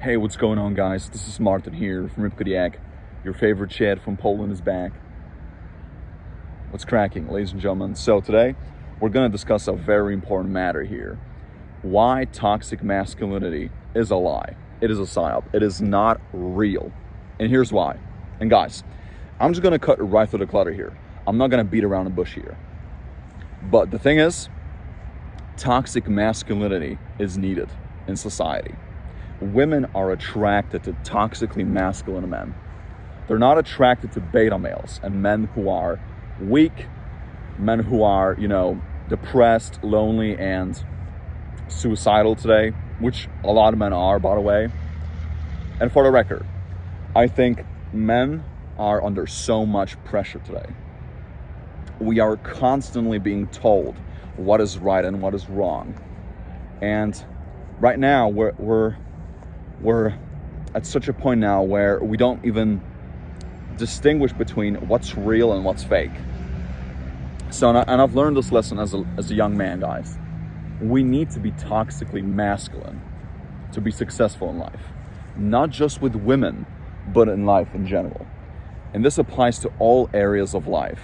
Hey, what's going on, guys? This is Martin here from Rybkodiak. Your favorite Chad from Poland is back. What's cracking, ladies and gentlemen? So today, we're going to discuss a very important matter here. Why toxic masculinity is a lie. It is a psyop. It is not real. And here's why. And guys, I'm just going to cut right through the clutter here. I'm not going to beat around the bush here. But the thing is, toxic masculinity is needed in society. Women are attracted to toxically masculine men. They're not attracted to beta males and men who are weak, men who are, depressed, lonely, and suicidal today, which a lot of men are, by the way. And for the record, I think men are under so much pressure today. We are constantly being told what is right and what is wrong. And right now, we're at such a point now where we don't even distinguish between what's real and what's fake. So, and I've learned this lesson as a young man, guys. We need to be toxically masculine to be successful in life. Not just with women, but in life in general. And this applies to all areas of life.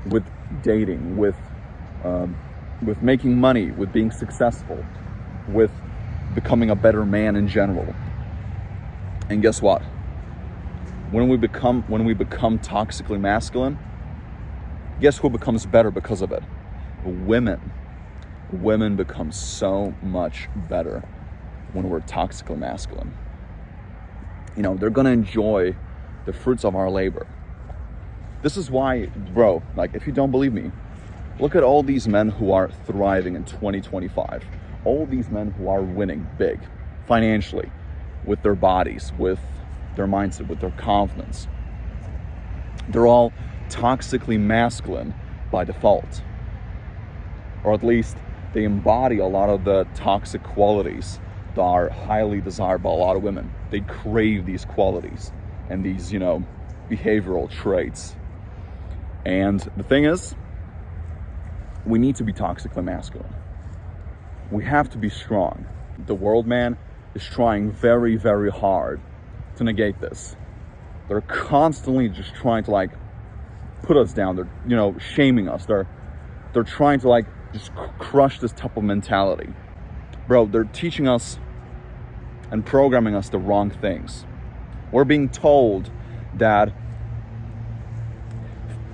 With dating, with making money, with being successful, with becoming a better man in general. And guess what? When we become toxically masculine, guess who becomes better because of it? Women. Women become so much better when we're toxically masculine. They're gonna enjoy the fruits of our labor. This is why, bro, if you don't believe me, look at all these men who are thriving in 2025. All these men who are winning big, financially, with their bodies, with their mindset, with their confidence. They're all toxically masculine by default. Or at least they embody a lot of the toxic qualities that are highly desired by a lot of women. They crave these qualities and these, behavioral traits. And the thing is, we need to be toxically masculine. We have to be strong. The world, man, is trying very, very hard to negate this. They're constantly just trying to put us down. They're, shaming us. They're trying to just crush this type of mentality. Bro, they're teaching us and programming us the wrong things. We're being told that,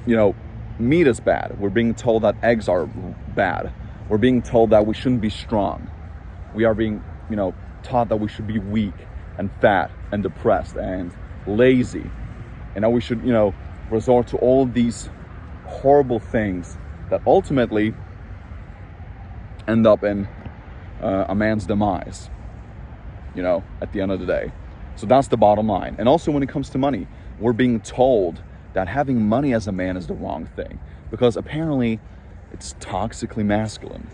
meat is bad. We're being told that eggs are bad. We're being told that we shouldn't be strong. We are being, taught that we should be weak and fat and depressed and lazy. And that we should, resort to all of these horrible things that ultimately end up in a man's demise, at the end of the day. So that's the bottom line. And also when it comes to money, we're being told that having money as a man is the wrong thing because apparently it's toxically masculine.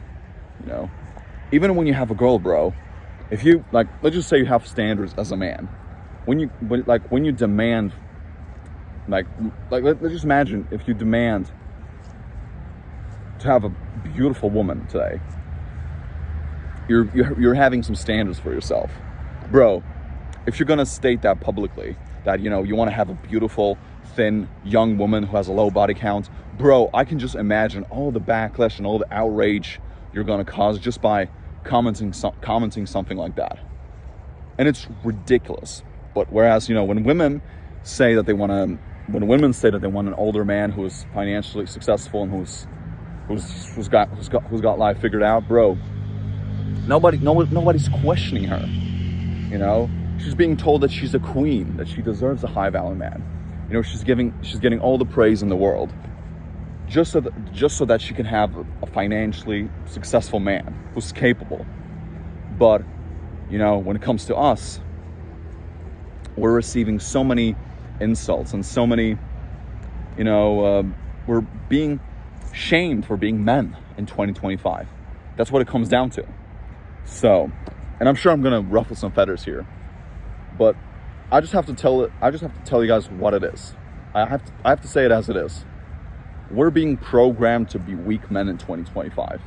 Even when you have a girl, bro, if you let's just say you have standards as a man, when you demand, let's just imagine if you demand to have a beautiful woman today, you're having some standards for yourself, bro. If you're gonna state that publicly, that you want to have a beautiful, thin, young woman who has a low body count, bro, I can just imagine all the backlash and all the outrage you're gonna cause just by commenting something like that. And it's ridiculous. But whereas when women say that they want an older man who is financially successful and who's got life figured out, bro, nobody's questioning her. She's being told that she's a queen, that she deserves a high value man. She's getting all the praise in the world, just so that she can have a financially successful man who's capable. But when it comes to us, we're receiving so many insults and so many, we're being shamed for being men in 2025. That's what it comes down to. So, and I'm sure I'm gonna ruffle some feathers here, but I just have to tell you guys what it is. I have to say it as it is. We're being programmed to be weak men in 2025.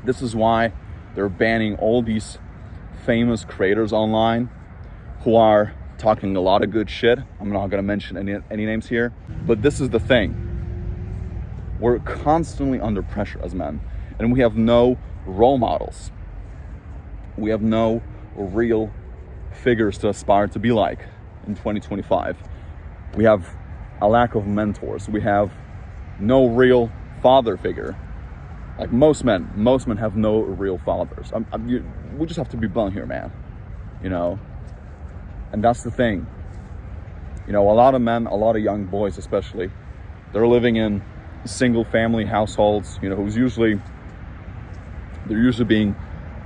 This is why they're banning all these famous creators online who are talking a lot of good shit. I'm not gonna mention any names here, but this is the thing. We're constantly under pressure as men, and we have no role models. We have no real figures to aspire to be like in 2025. We have a lack of mentors. We have no real father figure. Like most men have no real fathers. We just have to be blunt here, man. And that's the thing. A lot of men, a lot of young boys especially, they're living in single family households, they're usually being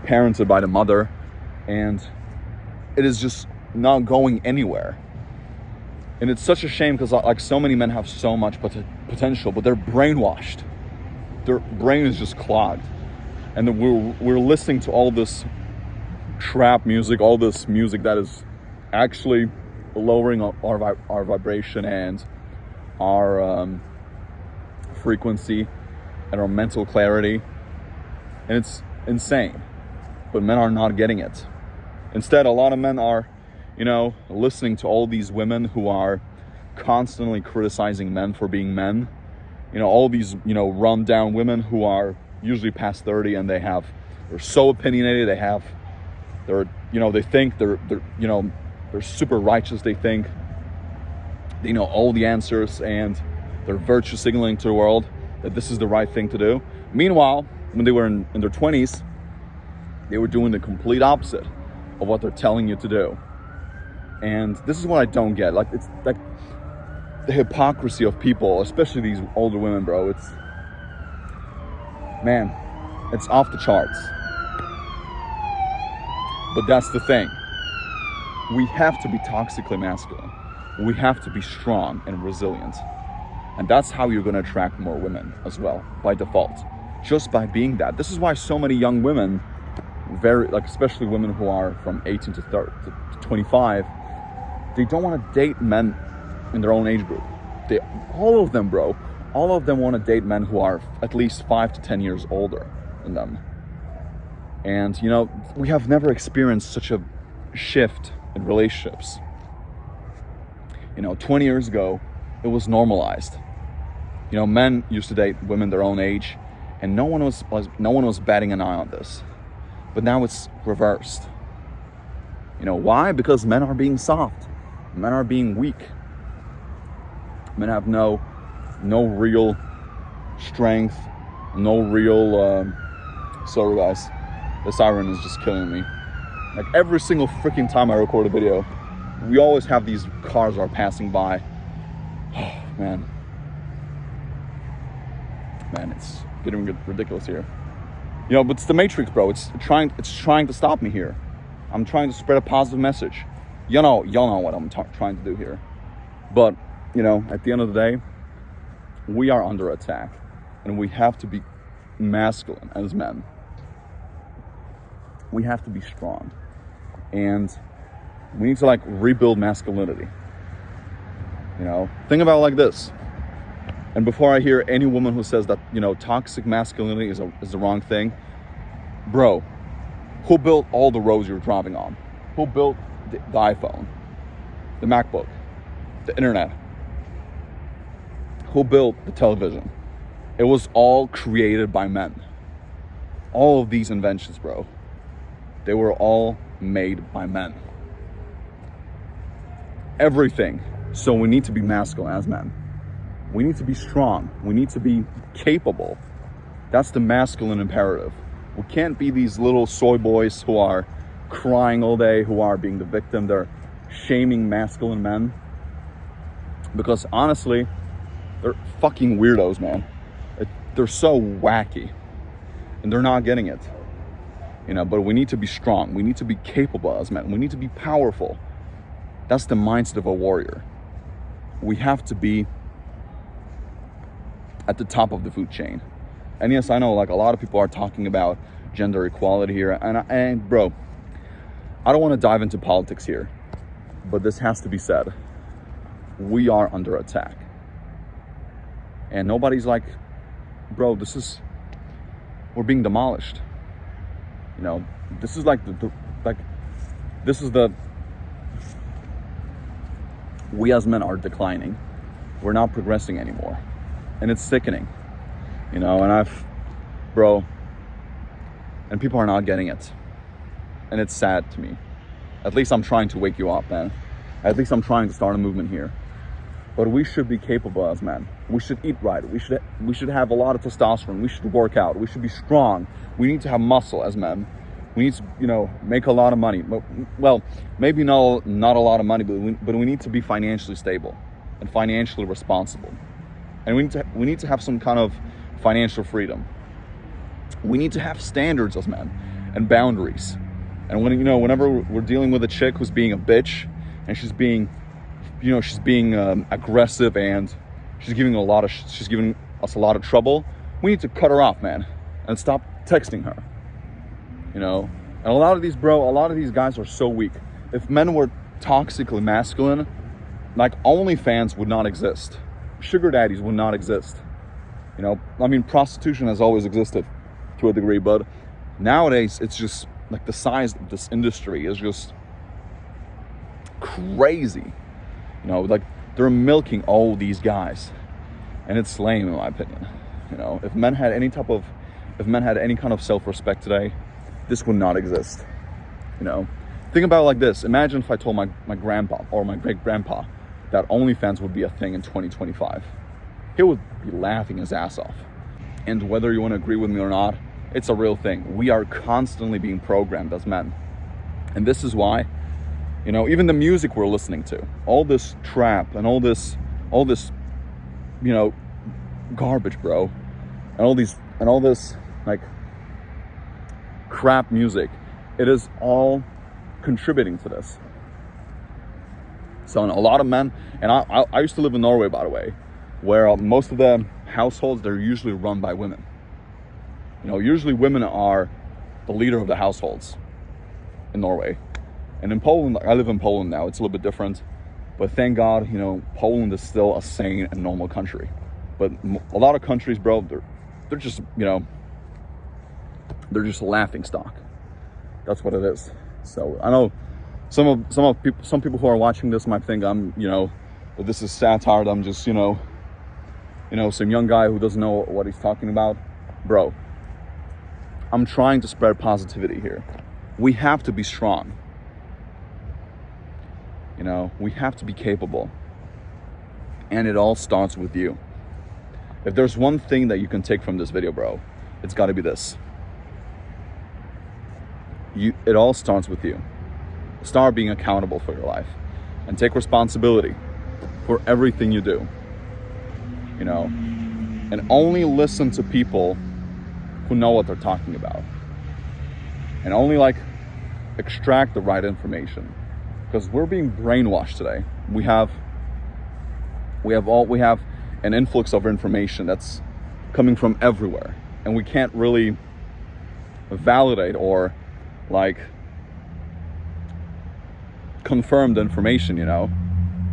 parented by the mother, and it is just not going anywhere. And it's such a shame because like so many men have so much potential, but they're brainwashed. Their brain is just clogged. And then we're listening to all this trap music, all this music that is actually lowering our vibration and our frequency and our mental clarity. And it's insane. But men are not getting it. Instead, a lot of men are, listening to all these women who are constantly criticizing men for being men. All these, run down women who are usually past 30 and they're so opinionated. They think they're super righteous. They think they know all the answers and they're virtue signaling to the world that this is the right thing to do. Meanwhile, when they were in their 20s, they were doing the complete opposite of what they're telling you to do. And this is what I don't get. Like, it's like the hypocrisy of people, especially these older women, bro. It's off the charts. But that's the thing. We have to be toxically masculine. We have to be strong and resilient. And that's how you're going to attract more women as well, by default. Just by being that. This is why so many young women, especially women who are from 18 to 25, they don't want to date men in their own age group. All of them want to date men who are at least 5 to 10 years older than them. And we have never experienced such a shift in relationships. 20 years ago, it was normalized. Men used to date women their own age, and no one was batting an eye on this. But now it's reversed. Why? Because men are being soft. Men are being weak. Men have no real strength, no real, sorry guys, the siren is just killing me. Like every single freaking time I record a video, we always have these cars are passing by. Oh, man, it's getting ridiculous here. But it's the Matrix, bro. It's trying to stop me here. I'm trying to spread a positive message. Y'all know what I'm trying to do here. But, at the end of the day, we are under attack. And we have to be masculine as men. We have to be strong. And we need to, rebuild masculinity. Think about it like this. And before I hear any woman who says that, toxic masculinity is the wrong thing, bro, who built all the roads you're driving on? Who built the iPhone, the MacBook, the internet? Who built the television? It was all created by men. All of these inventions, bro, they were all made by men. Everything. So we need to be masculine as men. We need to be strong. We need to be capable. That's the masculine imperative. We can't be these little soy boys who are crying all day, who are being the victim. They're shaming masculine men. Because honestly, they're fucking weirdos, man. They're so wacky. And they're not getting it. But we need to be strong. We need to be capable as men. We need to be powerful. That's the mindset of a warrior. We have to be at the top of the food chain. And yes, I know a lot of people are talking about gender equality here. And bro, I don't want to dive into politics here, but this has to be said. We are under attack. And nobody's like, bro, we're being demolished. This is like this is we as men are declining. We're not progressing anymore. And it's sickening, you know, and and people are not getting it. And it's sad to me. At least I'm trying to wake you up, man. At least I'm trying to start a movement here. But we should be capable as men. We should eat right. We should have a lot of testosterone. We should work out. We should be strong. We need to have muscle as men. We need to, you know, make a lot of money. Well, maybe not a lot of money, but we need to be financially stable and financially responsible. And we need to have some kind of financial freedom. We need to have standards as men and boundaries. And whenever we're dealing with a chick who's being a bitch and she's being aggressive and she's giving us a lot of trouble, we need to cut her off, man, and stop texting her. You know, and a lot of these guys are so weak. If men were toxically masculine, like OnlyFans would not exist. Sugar daddies would not exist. You know, I mean, prostitution has always existed to a degree, but nowadays it's just like the size of this industry is just crazy. You know, like they're milking all these guys, and it's lame in my opinion. You know, if men had any kind of self-respect today, this would not exist. You know, think about it like this. Imagine if I told my grandpa or my great-grandpa that OnlyFans would be a thing in 2025. He would be laughing his ass off. And whether you want to agree with me or not, it's a real thing. We are constantly being programmed as men. And this is why, you know, even the music we're listening to, all this trap and all this, you know, garbage, bro, and all this like crap music, it is all contributing to this. So a lot of men, and I used to live in Norway, by the way, where most of the households, they're usually run by women. You know, usually women are the leader of the households in Norway. And in Poland, I live in Poland now, it's a little bit different. But thank God, you know, Poland is still a sane and normal country. But a lot of countries, bro, they're just, you know, they're just a laughing stock. That's what it is. So I know some people who are watching this might think I'm, you know, that this is satire. I'm just, you know, some young guy who doesn't know what he's talking about. Bro, I'm trying to spread positivity here. We have to be strong. You know, we have to be capable. And it all starts with you. If there's one thing that you can take from this video, bro, it's got to be this. It all starts with you. Start being accountable for your life and take responsibility for everything you do. You know, and only listen to people who know what they're talking about. And only like extract the right information. Because we're being brainwashed today. We have an influx of information that's coming from everywhere, and we can't really validate or like confirm the information, you know.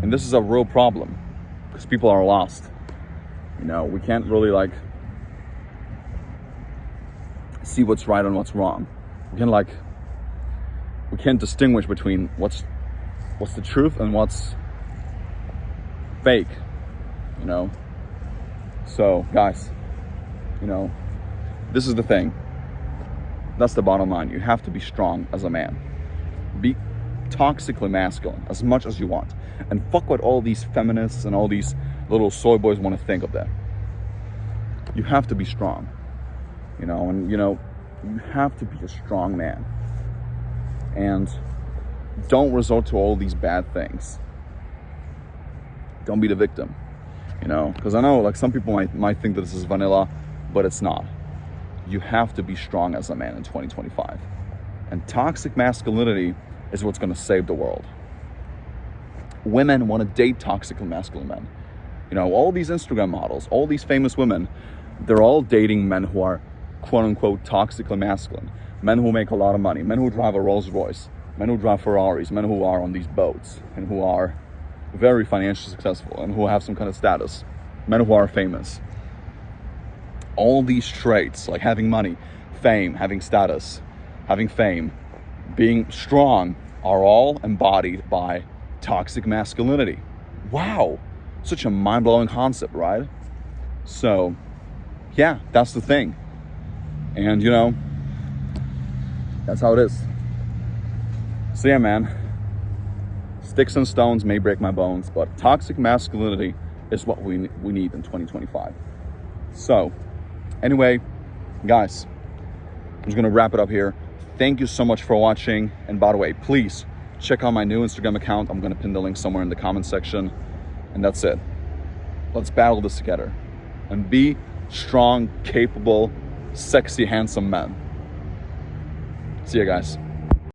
And this is a real problem because people are lost. You know, we can't really like see what's right and what's wrong. We can't distinguish between what's the truth and what's fake, you know. So guys, you know, this is the thing. That's the bottom line. You have to be strong as a man. Be toxically masculine as much as you want, and fuck what all these feminists and all these little soy boys want to think of that. You have to be strong, you know. And you know, you have to be a strong man, and don't resort to all these bad things. Don't be the victim, you know, because I know like some people might think that this is vanilla, but it's not. You have to be strong as a man in 2025, and toxic masculinity is what's going to save the world. Women want to date toxically masculine men. You know, all these Instagram models, all these famous women, they're all dating men who are quote unquote toxically masculine. Men who make a lot of money, men who drive a Rolls Royce, men who drive Ferraris, men who are on these boats and who are very financially successful and who have some kind of status, men who are famous. All these traits, like having money, fame, having status, having fame, being strong, are all embodied by toxic masculinity. Wow, such a mind-blowing concept, right? So yeah, that's the thing. And that's how it is. So yeah, man, sticks and stones may break my bones, but toxic masculinity is what we need in 2025. So anyway, guys, I'm just gonna wrap it up here. Thank you so much for watching. And by the way, please check out my new Instagram account. I'm gonna pin the link somewhere in the comment section. And that's it. Let's battle this together and be strong, capable, sexy, handsome men. See you guys.